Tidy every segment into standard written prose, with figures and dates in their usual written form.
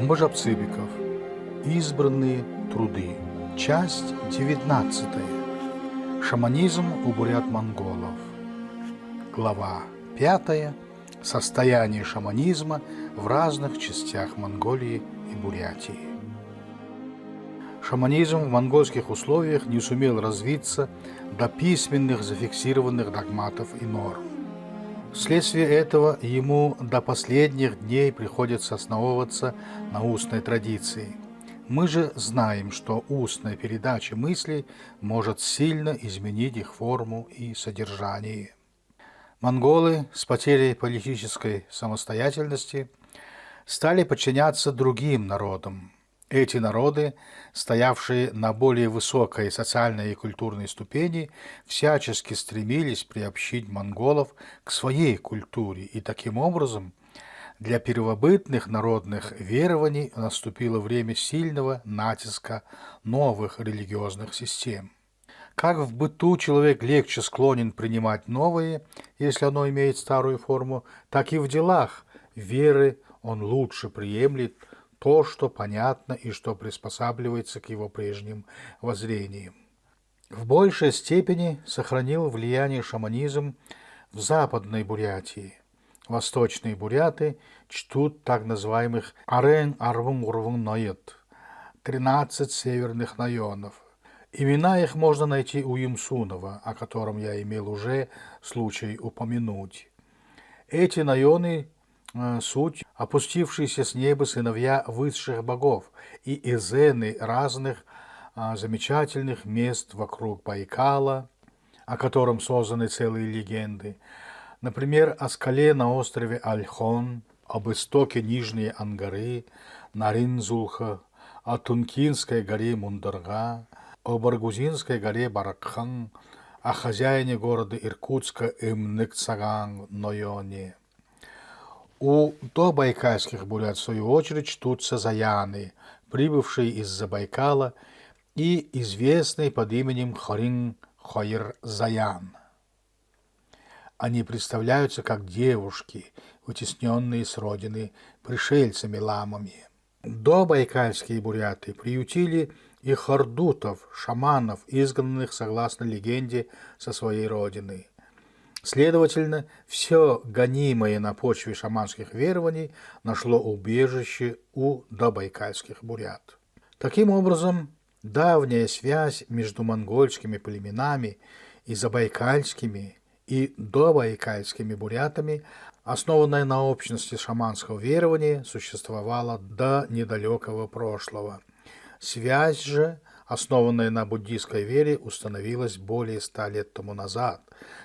Можапцыбиков. Избранные труды. Часть 19. Шаманизм у бурят-монголов. Глава 5. Состояние шаманизма в разных частях Монголии и Бурятии. Шаманизм в монгольских условиях не сумел развиться до письменных зафиксированных догматов и норм. Вследствие этого ему до последних дней приходится основываться на устной традиции. Мы же знаем, что устная передача мыслей может сильно изменить их форму и содержание. Монголы с потерей политической самостоятельности стали подчиняться другим народам. Эти народы, стоявшие на более высокой социальной и культурной ступени, всячески стремились приобщить монголов к своей культуре, и таким образом для первобытных народных верований наступило время сильного натиска новых религиозных систем. Как в быту человек легче склонен принимать новое, если оно имеет старую форму, так и в делах веры он лучше приемлет то, что понятно и что приспосабливается к его прежним воззрениям. В большей степени сохранил влияние шаманизм в Западной Бурятии. Восточные буряты чтут так называемых Арен-Арвун-Урвун-Ноет, 13 северных наёнов. Имена их можно найти у Юмсунова, о котором я имел уже случай упомянуть. Эти наёны суть опустившиеся с неба сыновья высших богов и эзены разных замечательных мест вокруг Байкала, о котором созданы целые легенды. Например, о скале на острове Альхон, об истоке Нижней Ангары, Наринзулха, о Тункинской горе Мундарга, о Баргузинской горе Баракхан, о хозяине города Иркутска Имныкцаган Нойоне. У добайкальских бурят, в свою очередь, чтутся заяны, прибывшие из Забайкала и известные под именем Хорин-Хойр-Заян. Они представляются как девушки, вытесненные с родины пришельцами-ламами. Добайкальские буряты приютили и хордутов, шаманов, изгнанных, согласно легенде, со своей родины. Следовательно, все гонимое на почве шаманских верований нашло убежище у добайкальских бурят. Таким образом, давняя связь между монгольскими племенами и забайкальскими и добайкальскими бурятами, основанная на общности шаманского верования, существовала до недалекого прошлого. Связь же, основанная на буддийской вере, установилась более 100 лет тому назад,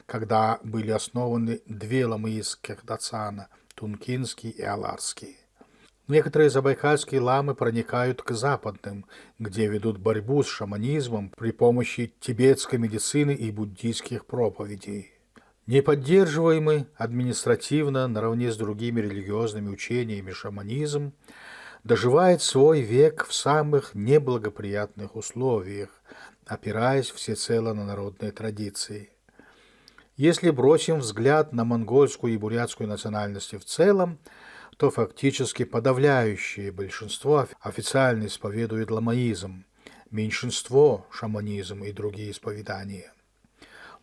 когда были основаны две ламаистских дацана – Тункинский и Аларский. Некоторые забайкальские ламы проникают к западным, где ведут борьбу с шаманизмом при помощи тибетской медицины и буддийских проповедей. Неподдерживаемый административно наравне с другими религиозными учениями шаманизм доживает свой век в самых неблагоприятных условиях, опираясь всецело на народные традиции. Если бросим взгляд на монгольскую и бурятскую национальности в целом, то фактически подавляющее большинство официально исповедует ламаизм, меньшинство – шаманизм и другие исповедания.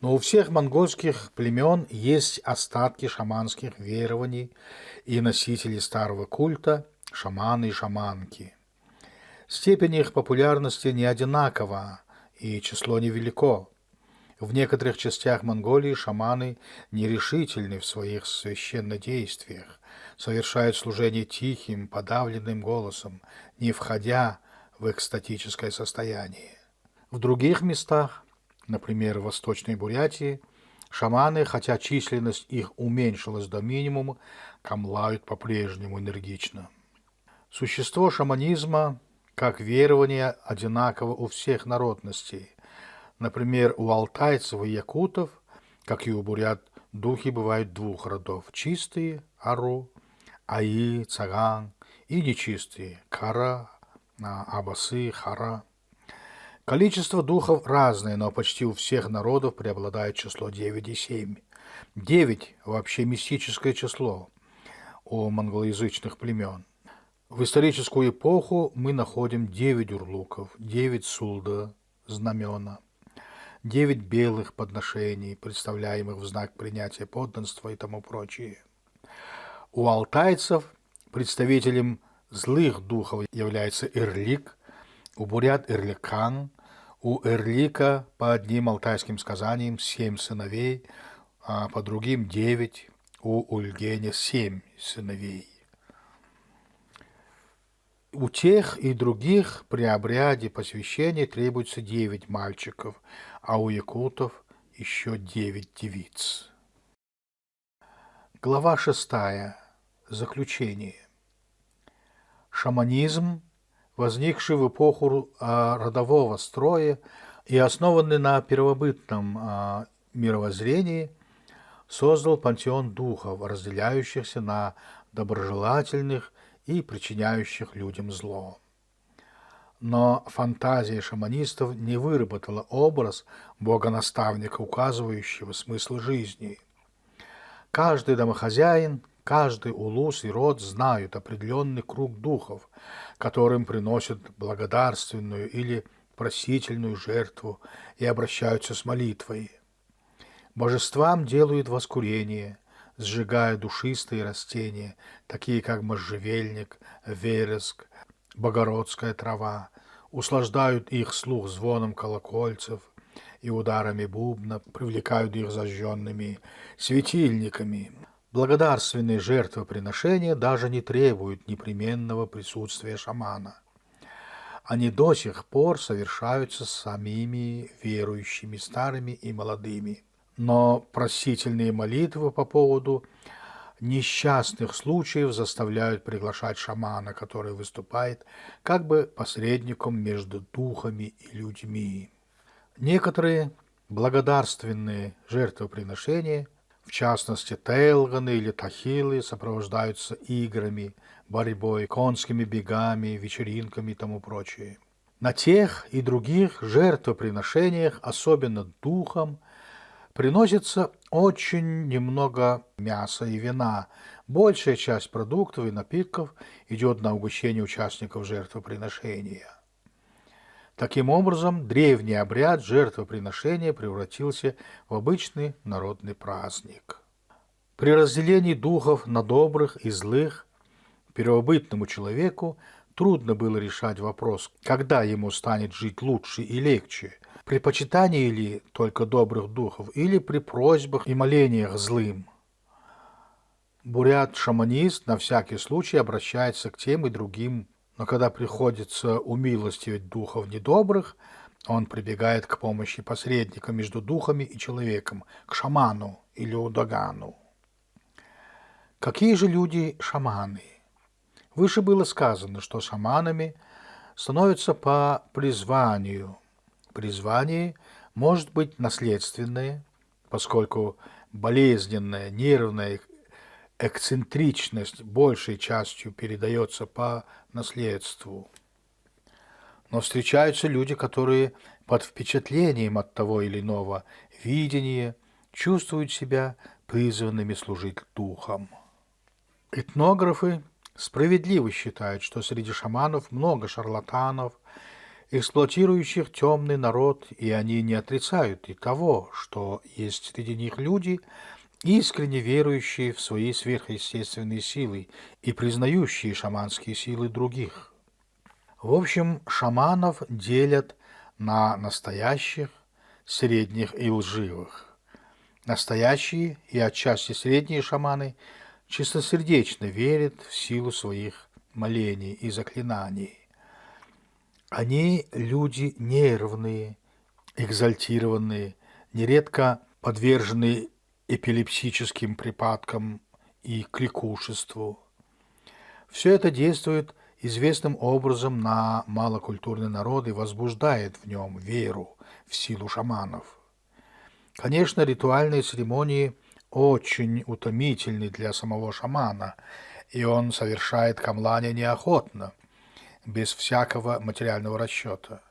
Но у всех монгольских племен есть остатки шаманских верований и носители старого культа – шаманы и шаманки. Степень их популярности не одинакова, и число невелико. В некоторых частях Монголии шаманы нерешительны в своих священнодействиях, совершают служение тихим, подавленным голосом, не входя в экстатическое состояние. В других местах, например, в Восточной Бурятии, шаманы, хотя численность их уменьшилась до минимума, камлают по-прежнему энергично. Существо шаманизма, как верование, одинаково у всех народностей. Например, у алтайцев и якутов, как и у бурят, духи бывают двух родов – чистые – ару, аи, цаган, и нечистые – кара, абасы, хара. Количество духов разное, но почти у всех народов преобладает число 9 и 7. 9 – вообще мистическое число у монголоязычных племен. В историческую эпоху мы находим 9 урлуков, 9 сулда, знамена, 9 белых подношений, представляемых в знак принятия подданства и тому прочее. У алтайцев представителем злых духов является Эрлик, у бурят Эрликан, у Эрлика по одним алтайским сказаниям 7 сыновей, а по другим 9, у Ульгеня 7 сыновей. У тех и других при обряде посвящения требуется 9 мальчиков, а у якутов еще 9 девиц. Глава 6. Заключение. Шаманизм, возникший в эпоху родового строя и основанный на первобытном мировоззрении, создал пантеон духов, разделяющихся на доброжелательных и причиняющих людям зло. Но фантазия шаманистов не выработала образ бога-наставника, указывающего смысл жизни. Каждый домохозяин, каждый улус и род знают определенный круг духов, которым приносят благодарственную или просительную жертву и обращаются с молитвой. Божествам делают воскурение, сжигая душистые растения, такие как можжевельник, вереск, богородская трава, услаждают их слух звоном колокольцев и ударами бубна, привлекают их зажженными светильниками. Благодарственные жертвоприношения даже не требуют непременного присутствия шамана. Они до сих пор совершаются самими верующими, старыми и молодыми. Но просительные молитвы по поводу несчастных случаев заставляют приглашать шамана, который выступает как бы посредником между духами и людьми. Некоторые благодарственные жертвоприношения, в частности тейлганы или тахилы, сопровождаются играми, борьбой, конскими бегами, вечеринками и тому прочее. На тех и других жертвоприношениях, особенно духам, приносится очень немного мяса и вина. Большая часть продуктов и напитков идет на угощение участников жертвоприношения. Таким образом, древний обряд жертвоприношения превратился в обычный народный праздник. При разделении духов на добрых и злых первобытному человеку трудно было решать вопрос, когда ему станет жить лучше и легче, при почитании ли только добрых духов или при просьбах и молениях злым. Бурят-шаманист на всякий случай обращается к тем и другим, но когда приходится умилостивить духов недобрых, он прибегает к помощи посредника между духами и человеком, к шаману или удагану. Какие же люди шаманы? Выше было сказано, что шаманами становятся по призванию. Призвание может быть наследственное, поскольку болезненная нервная эксцентричность большей частью передается по наследству. Но встречаются люди, которые под впечатлением от того или иного видения чувствуют себя призванными служить духом. Этнографы справедливо считают, что среди шаманов много шарлатанов, эксплуатирующих темный народ, и они не отрицают и того, что есть среди них люди, искренне верующие в свои сверхъестественные силы и признающие шаманские силы других. В общем, шаманов делят на настоящих, средних и лживых. Настоящие и отчасти средние шаманы чистосердечно верят в силу своих молений и заклинаний. Они люди нервные, экзальтированные, нередко подвержены эпилептическим припадкам и кликушеству. Все это действует известным образом на малокультурный народ и возбуждает в нем веру в силу шаманов. Конечно, ритуальные церемонии очень утомительны для самого шамана, и он совершает камлане неохотно, без всякого материального расчета.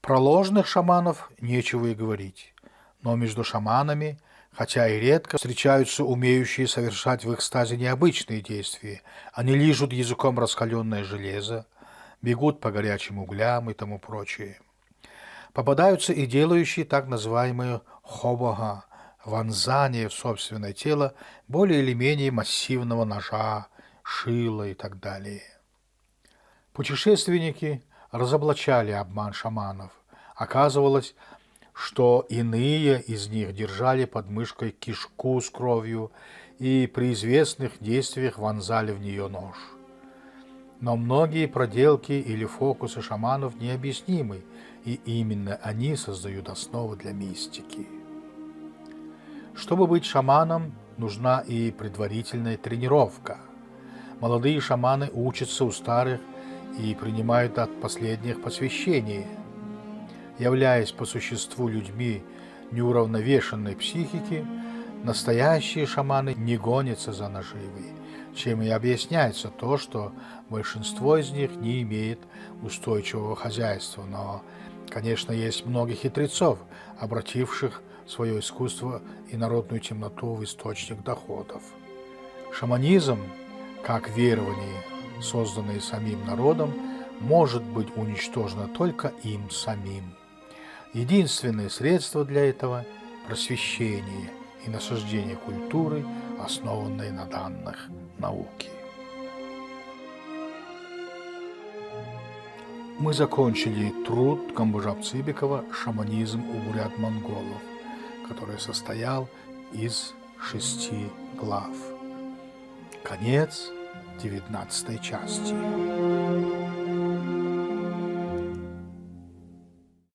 Про ложных шаманов нечего и говорить, но между шаманами Хотя и редко встречаются умеющие совершать в экстазе необычные действия. Они лижут языком раскаленное железо, бегут по горячим углям и тому прочее. Попадаются и делающие так называемые хобага, вонзание в собственное тело более или менее массивного ножа, шила и так далее. Путешественники разоблачали обман шаманов. Оказывалось, что иные из них держали под мышкой кишку с кровью и при известных действиях вонзали в нее нож. Но многие проделки или фокусы шаманов необъяснимы, и именно они создают основы для мистики. Чтобы быть шаманом, нужна и предварительная тренировка. Молодые шаманы учатся у старых и принимают от последних посвящение. Являясь по существу людьми неуравновешенной психики, настоящие шаманы не гонятся за наживой, чем и объясняется то, что большинство из них не имеет устойчивого хозяйства. Но, конечно, есть много хитрецов, обративших свое искусство и народную темноту в источник доходов. Шаманизм, как верование, созданное самим народом, может быть уничтожено только им самим. Единственное средство для этого – просвещение и насаждение культуры, основанной на данных науки. Мы закончили труд Камбужап-Цыбикова «Шаманизм у бурят-монголов», который состоял из 6 глав. Конец 19 части.